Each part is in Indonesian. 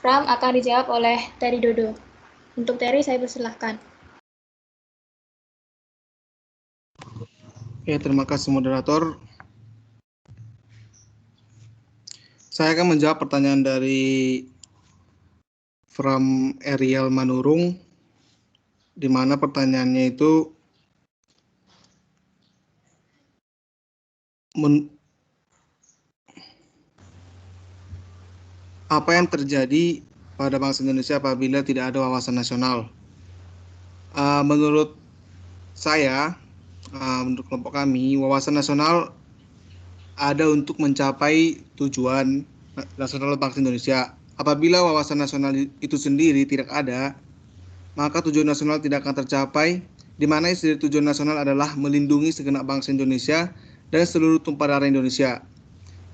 Pram akan dijawab oleh Terry Dodo. Untuk Terry, saya persilahkan. Ya, terima kasih moderator. Saya akan menjawab pertanyaan dari From Ariel Manurung, di mana pertanyaannya itu apa yang terjadi pada bangsa Indonesia apabila tidak ada wawasan nasional? Menurut saya, menurut kelompok kami, wawasan nasional ada untuk mencapai tujuan nasional bangsa Indonesia. Apabila wawasan nasional itu sendiri tidak ada, maka tujuan nasional tidak akan tercapai, di mana isi tujuan nasional adalah melindungi segenap bangsa Indonesia dan seluruh tumpah darah Indonesia,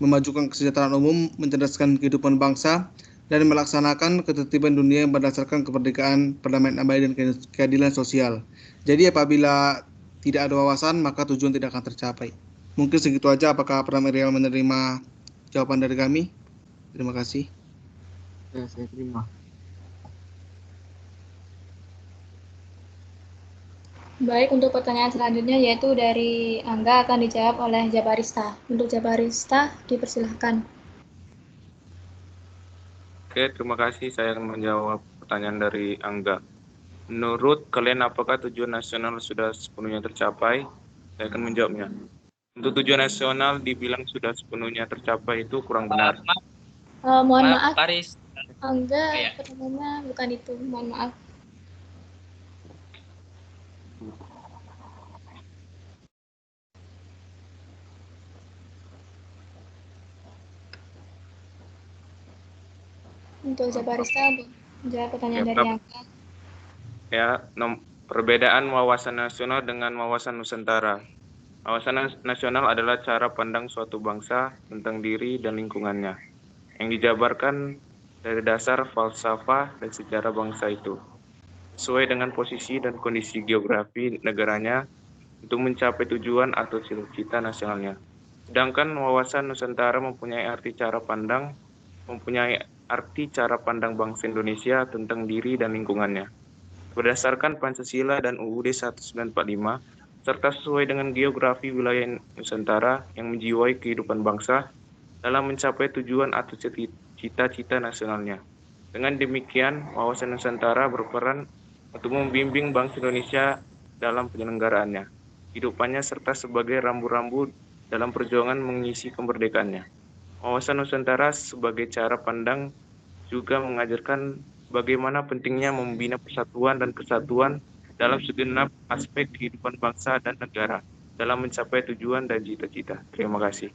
memajukan kesejahteraan umum, mencerdaskan kehidupan bangsa, dan melaksanakan ketertiban dunia yang berdasarkan kemerdekaan, perdamaian abadi, dan keadilan sosial. Jadi apabila tidak ada wawasan, maka tujuan tidak akan tercapai. Mungkin segitu aja. Apakah Pram Ariel menerima jawaban dari kami? Terima kasih. Ya, saya terima. Baik, untuk pertanyaan selanjutnya yaitu dari Angga akan dijawab oleh Jabarista. Untuk Jabarista, dipersilahkan. Oke, terima kasih. Saya akan menjawab pertanyaan dari Angga. Menurut kalian, apakah tujuan nasional sudah sepenuhnya tercapai? Saya akan menjawabnya. Untuk tujuan nasional dibilang sudah sepenuhnya tercapai itu kurang benar. Mohon maaf, Angga, pertanyaannya bukan itu. Mohon maaf. Untuk Jabarista, menjawab pertanyaan dari Angga. Ya, perbedaan wawasan nasional dengan wawasan Nusantara. Wawasan nasional adalah cara pandang suatu bangsa tentang diri dan lingkungannya, yang dijabarkan dari dasar falsafah dan sejarah bangsa itu, sesuai dengan posisi dan kondisi geografi negaranya untuk mencapai tujuan atau cita-cita nasionalnya. Sedangkan wawasan Nusantara mempunyai arti cara pandang bangsa Indonesia tentang diri dan lingkungannya, berdasarkan Pancasila dan UUD 1945, serta sesuai dengan geografi wilayah Nusantara yang menjiwai kehidupan bangsa dalam mencapai tujuan atau cita-cita nasionalnya. Dengan demikian, wawasan Nusantara berperan untuk membimbing bangsa Indonesia dalam penyelenggaraannya, kehidupannya, serta sebagai rambu-rambu dalam perjuangan mengisi kemerdekaannya. Wawasan Nusantara sebagai cara pandang juga mengajarkan bagaimana pentingnya membina persatuan dan kesatuan dalam segenap aspek kehidupan bangsa dan negara dalam mencapai tujuan dan cita-cita. Terima kasih.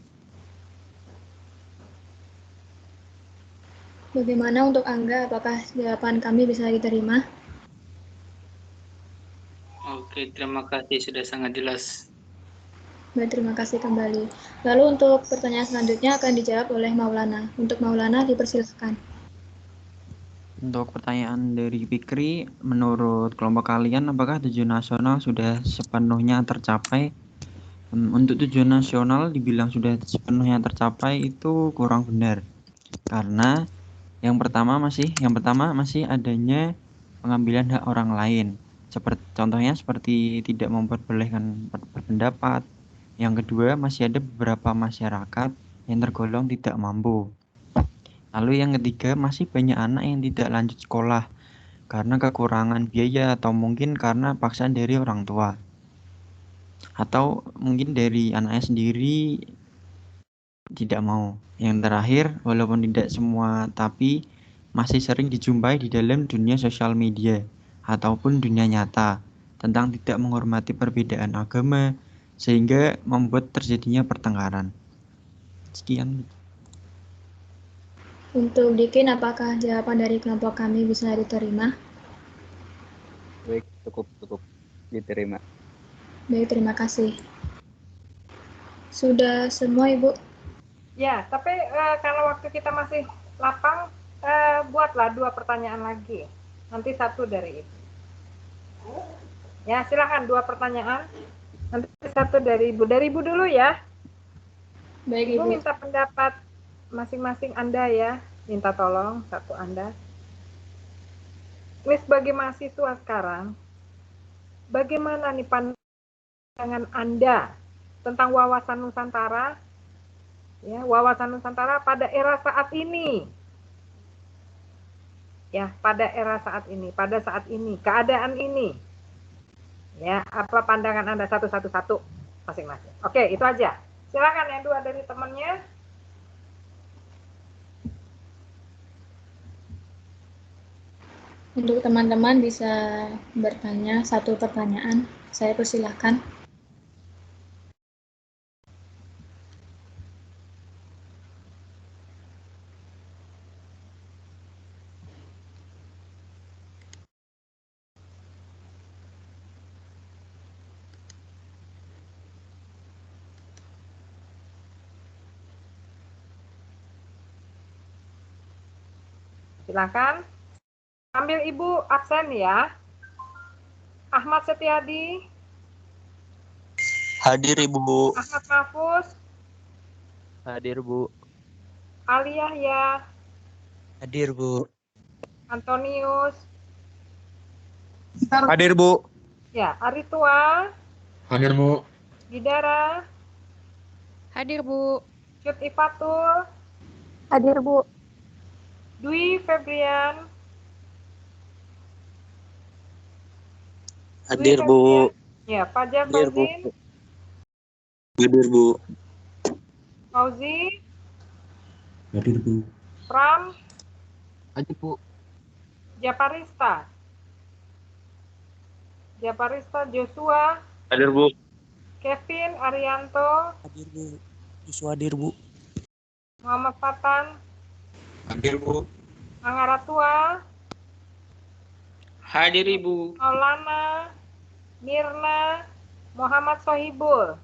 Bagaimana untuk Angga? Apakah jawaban kami bisa diterima? Oke, terima kasih. Sudah sangat jelas. Baik, terima kasih kembali. Lalu untuk pertanyaan selanjutnya akan dijawab oleh Maulana. Untuk Maulana, dipersilakan. Untuk pertanyaan dari Fikri, menurut kelompok kalian, apakah tujuan nasional sudah sepenuhnya tercapai? Untuk tujuan nasional dibilang sudah sepenuhnya tercapai itu kurang benar, karena yang pertama masih adanya pengambilan hak orang lain. Contohnya seperti tidak memperbolehkan berpendapat. Yang kedua, masih ada beberapa masyarakat yang tergolong tidak mampu. Lalu yang ketiga, masih banyak anak yang tidak lanjut sekolah karena kekurangan biaya atau mungkin karena paksaan dari orang tua. Atau mungkin dari anaknya sendiri tidak mau. Yang terakhir, walaupun tidak semua, tapi masih sering dijumpai di dalam dunia sosial media ataupun dunia nyata tentang tidak menghormati perbedaan agama sehingga membuat terjadinya pertengkaran. Sekian. Untuk Dikin, apakah jawaban dari kelompok kami bisa diterima? Baik, cukup diterima. Baik, terima kasih. Sudah semua, Ibu? Ya, tapi kalau waktu kita masih lapang, buatlah 2 pertanyaan lagi. Nanti 1 dari Ibu. Ya, silakan 2 pertanyaan. Nanti 1 dari Ibu. Dari Ibu dulu ya. Baik, Ibu. Ibu minta pendapat masing-masing Anda ya. Minta tolong satu Anda. Sebagai mahasiswa sekarang, bagaimana nih pandangan Anda tentang wawasan Nusantara? Ya, wawasan Nusantara pada era saat ini. Ya, pada era saat ini, pada saat ini, keadaan ini. Ya, apa pandangan Anda satu-satu masing-masing? Oke, itu aja. Silakan yang dua dari temannya. Untuk teman-teman bisa bertanya satu pertanyaan. Saya persilahkan. Silakan. Ambil Ibu absen ya. Ahmad Setiadi. Hadir Ibu. Ahmad Mahfuz. Hadir Bu. Ali Yahya. Hadir Bu. Antonius. Hadir Bu. Ya, Aritua. Hadir Bu. Gidara. Hadir Bu. Cut Ifatul. Hadir Bu. Dwi Febrian. Hadir Bu. Ya, Fajar Hadir Bu. Fauzin. Hadir Bu. Fauzi. Hadir Bu. Pram. Hadir Bu. Japarista. Japarista Joshua. Hadir Bu. Kevin Arianto. Hadir Bu. Joshua hadir Bu. Muhammad Fatan. Hadir Bu. Angaratua. Hadir Ibu. Maulana. Mirna. Muhammad Sohibul.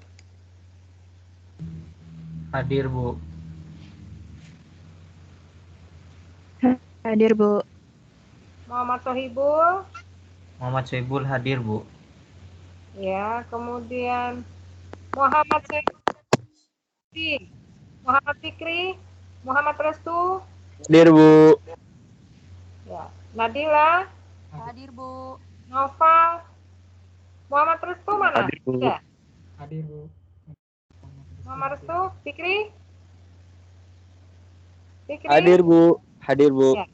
Hadir Bu. Hadir Bu. Muhammad Sohibul. Muhammad Soebul hadir Bu. Ya, kemudian Muhammad Fikri. Muhammad Fikri. Muhammad Restu. Hadir Bu. Ya, Nadila. Hadir Bu. Nova. Muhammad Restu mana? Hadir Bu. Ya. Hadir Bu. Muhammad Restu. Fikri. Fikri. Hadir Bu. Hadir Bu. Ya.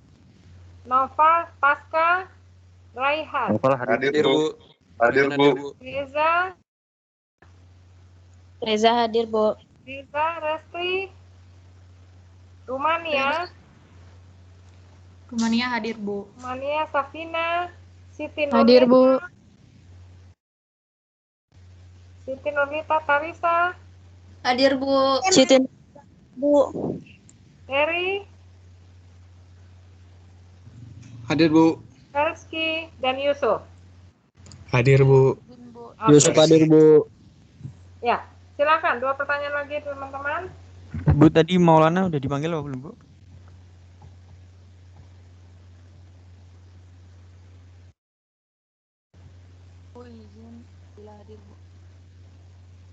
Nova. Pasca. Raihan. Hadir Bu. Hadir Bu. Reza. Reza hadir Bu. Reza. Resti. Rumania. Rumania hadir, Bu. Rumania. Safina. Siti Hadir Bu. Siti Nurlita Tarisa. Hadir, Bu. Siti Bu. Heri. Hadir, Bu. Rizky. Dan Yusuf. Hadir Bu. Oke. Yusuf hadir Bu. Ya, silakan. Dua pertanyaan lagi teman-teman. Bu, tadi Maulana udah dipanggil apa belum, Bu?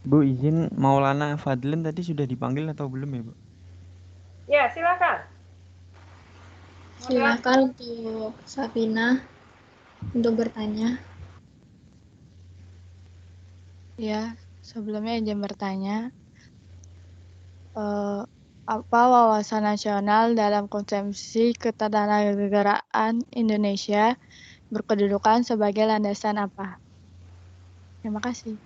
Bu, izin Maulana Fadlen tadi sudah dipanggil atau belum ya, Bu? Ya, silakan. Silakan untuk Safina untuk bertanya. Ya, sebelumnya izin bertanya. Apa wawasan nasional dalam konsepsi ketatanegaraan Indonesia berkedudukan sebagai landasan apa? Terima kasih.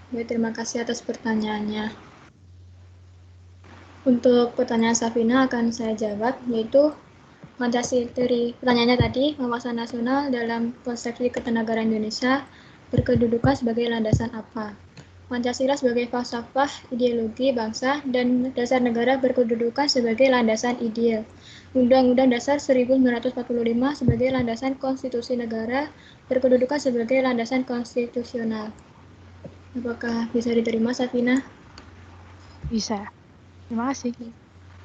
Baik, terima kasih atas pertanyaannya. Untuk pertanyaan Safina akan saya jawab, yaitu dari pertanyaannya tadi, wawasan nasional dalam konsepsi ketatanegaraan Indonesia berkedudukan sebagai landasan apa? Pancasila sebagai falsafah ideologi bangsa dan dasar negara berkedudukan sebagai landasan ideal. Undang-Undang Dasar 1945 sebagai landasan konstitusi negara berkedudukan sebagai landasan konstitusional. Apakah bisa diterima, Safina? Bisa. Terima kasih.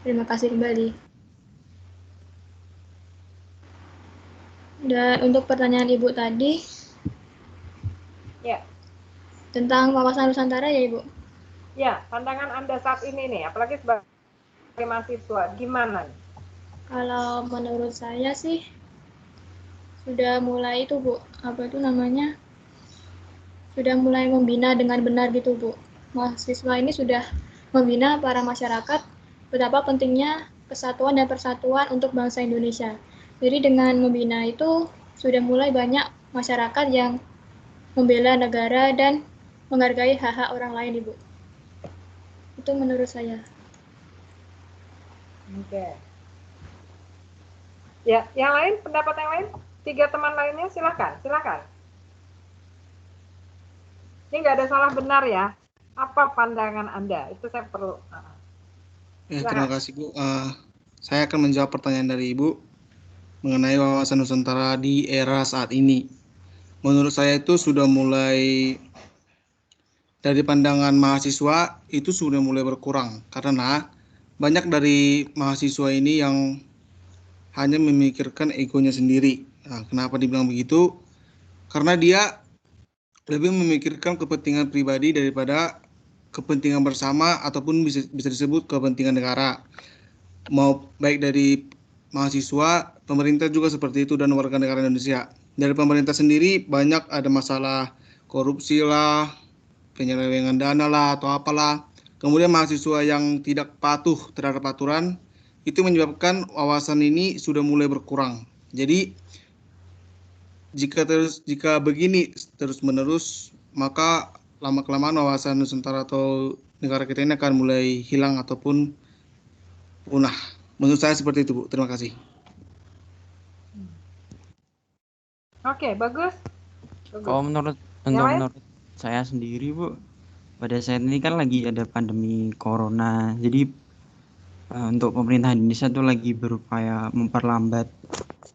Terima kasih kembali. Dan untuk pertanyaan Ibu tadi, Ya. tentang wawasan Nusantara ya, Ibu? Ya, pandangan Anda saat ini nih, apalagi sebagai mahasiswa, gimana nih? Kalau menurut saya sih sudah mulai itu Bu, sudah mulai membina dengan benar gitu Bu. Mahasiswa ini sudah membina para masyarakat betapa pentingnya kesatuan dan persatuan untuk bangsa Indonesia. Jadi dengan membina itu sudah mulai banyak masyarakat yang membela negara dan menghargai hak-hak orang lain Ibu. Itu menurut saya. Oke. Ya, yang lain, pendapat yang lain? 3 teman lainnya silakan. Ini nggak ada salah benar ya. Apa pandangan Anda? Itu saya perlu. Terima kasih Bu. Saya akan menjawab pertanyaan dari Ibu mengenai wawasan Nusantara di era saat ini. Menurut saya itu sudah mulai dari pandangan mahasiswa itu sudah mulai berkurang karena banyak dari mahasiswa ini yang hanya memikirkan egonya sendiri. Nah, kenapa dibilang begitu? Karena dia lebih memikirkan kepentingan pribadi daripada kepentingan bersama ataupun bisa disebut kepentingan negara. Mau baik dari mahasiswa, pemerintah juga seperti itu dan warga negara Indonesia. Dari pemerintah sendiri banyak ada masalah korupsi lah, penyelewengan dana lah atau apalah. Kemudian mahasiswa yang tidak patuh terhadap aturan itu menyebabkan wawasan ini sudah mulai berkurang. Jadi jika begini terus-menerus, maka lama-kelamaan wawasan Nusantara atau negara kita ini akan mulai hilang ataupun punah. Menurut saya seperti itu, Bu. Terima kasih. Oke, bagus. Kalau menurut saya sendiri, Bu, pada saat ini kan lagi ada pandemi corona. Jadi untuk pemerintah Indonesia tuh lagi berupaya memperlambat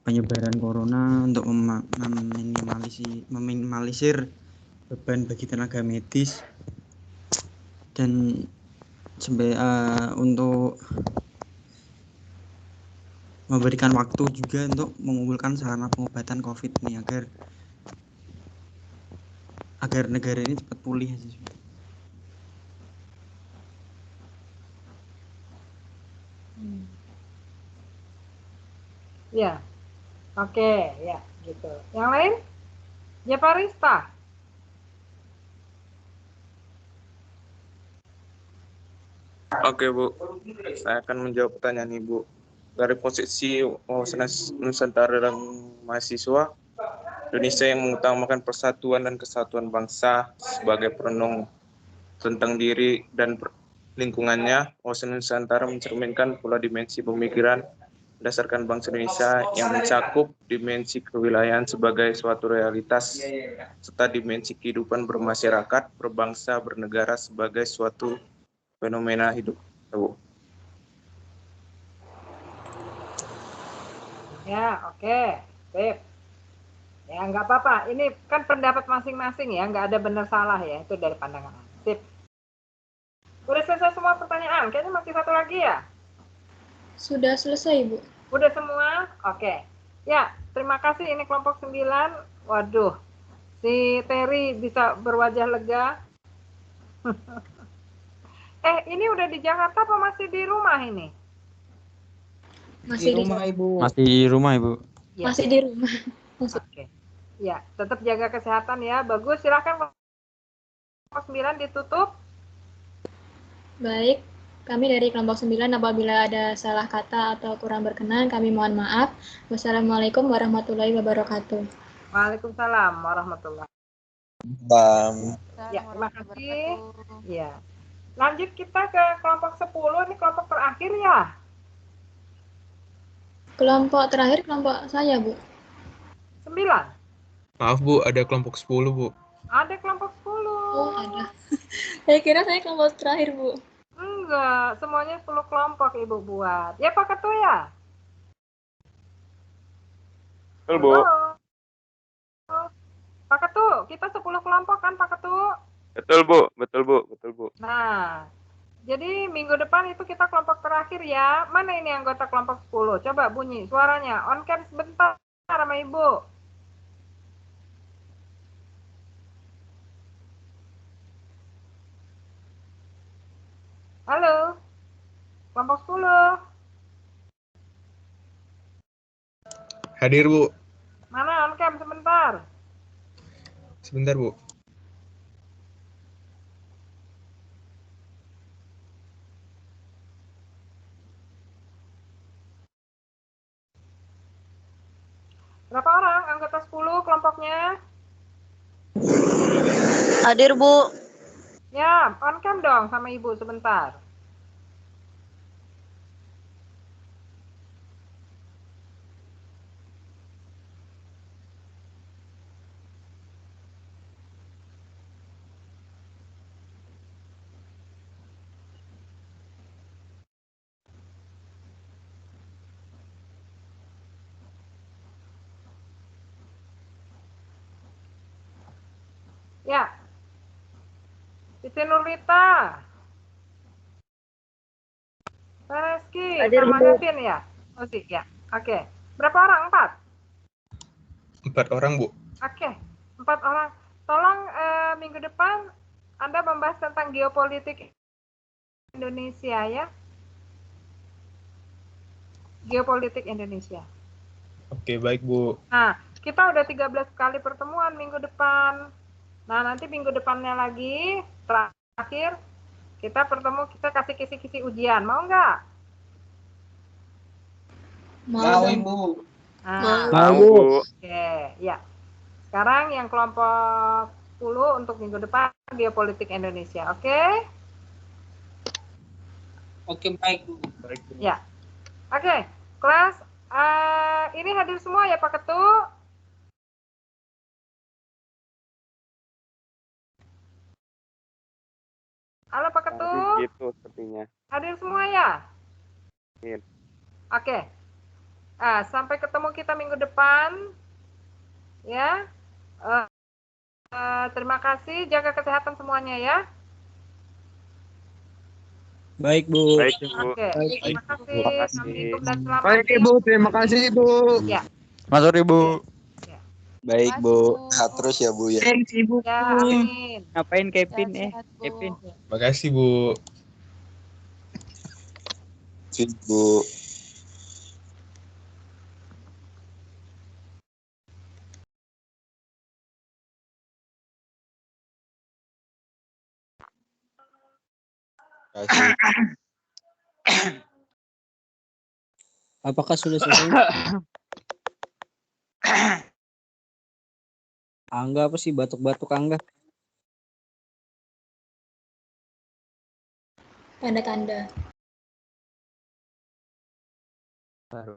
penyebaran corona untuk meminimalisir beban bagi tenaga medis dan untuk memberikan waktu juga untuk mengumpulkan sarana pengobatan COVID ini agar negara ini cepat pulih. Ya, oke, ya gitu. Yang lain? Ya Parista. Oke Bu, saya akan menjawab pertanyaan Ibu. Dari posisi wawasan Nusantara dan mahasiswa, Indonesia yang mengutamakan persatuan dan kesatuan bangsa sebagai perenung tentang diri dan lingkungannya, wawasan Nusantara mencerminkan pula dimensi pemikiran berdasarkan bangsa Indonesia yang mencakup dimensi kewilayahan sebagai suatu realitas serta dimensi kehidupan bermasyarakat, berbangsa, bernegara sebagai suatu fenomena hidup. Ya, oke. Sip. Ya, nggak apa-apa. Ini kan pendapat masing-masing ya, nggak ada benar salah ya. Itu dari pandangan. Sip. Udah selesai semua pertanyaan? Kayaknya masih satu lagi ya? Sudah selesai, Bu. Udah semua? Oke. Ya, terima kasih. Ini kelompok 9. Waduh, si Terry bisa berwajah lega. Ini udah di Jakarta apa masih di rumah ini? Masih di rumah, Ibu. Masih di rumah, Ibu. Ya. Masih di rumah. Oke. Ya, tetap jaga kesehatan ya. Bagus, silakan kelompok 9 ditutup. Baik, kami dari kelompok 9 apabila ada salah kata atau kurang berkenan, kami mohon maaf. Wassalamualaikum warahmatullahi wabarakatuh. Waalaikumsalam warahmatullahi Bang. Ya, terima kasih. Ya. Lanjut kita ke kelompok 10, ini kelompok terakhir ya? Kelompok terakhir kelompok saya, Bu. 9. Maaf Bu, ada kelompok 10 Bu. Ada kelompok 10. Oh, ada. Saya kira saya kelompok terakhir, Bu. Enggak, semuanya 10 kelompok Ibu buat. Ya Pak Ketua ya? Betul Bu. Pak Ketua, kita 10 kelompok kan Pak Ketua? Betul Bu. Nah, jadi minggu depan itu kita kelompok terakhir ya. Mana ini anggota kelompok 10? Coba bunyi suaranya. On cam sebentar sama Ibu. Halo, kelompok 10. Hadir, Bu. Mana on cam sebentar. Sebentar, Bu. Berapa orang anggota 10 kelompoknya? Hadir, Bu. Ya, on cam dong sama Ibu sebentar. Ya. Siti Nurlita. Reski Hadir, sama Bu. Kevin ya? Oh sih, ya. Oke. Berapa orang? 4? 4 orang, Bu. Oke. 4 orang. Tolong minggu depan Anda membahas tentang geopolitik Indonesia ya. Geopolitik Indonesia. Oke, baik, Bu. Nah, kita udah 13 kali pertemuan minggu depan. Nah, nanti minggu depannya lagi, terakhir, kita kasih kisi-kisi ujian. Mau nggak? Mau, Ibu. Nah, Mau, Bu. oke, ya. Sekarang yang kelompok 10 untuk minggu depan, geopolitik Indonesia. Oke? Oke, baik, Bu. Baik, Bu. Ya. Oke, kelas, ini hadir semua ya Pak Ketu? Halo Pak Ketu? Gitu sepertinya. Hadir semua ya? Hadir. Oke. Sampai ketemu kita minggu depan. Ya. Terima kasih. Jaga kesehatan semuanya ya. Baik, Bu. Baik, Bu. Oke. Baik, Terima kasih. Terima kasih. Assalamualaikum dan selamat Baik, Ibu. Terima kasih, Ibu. Ya. Selamat sore, Bu. Baik, Makasih, Bu. Bu. Sehat terus ya, Bu ya. Thanks, Ibu. Ya, amin. Ngapain Kevin Sehat-sehat, Bu. Kevin. Terima kasih, Bu. Sweet, Bu. Terima kasih. Apakah sudah selesai? Angga apa sih batuk-batuk Angga? tanda-tanda. Baru.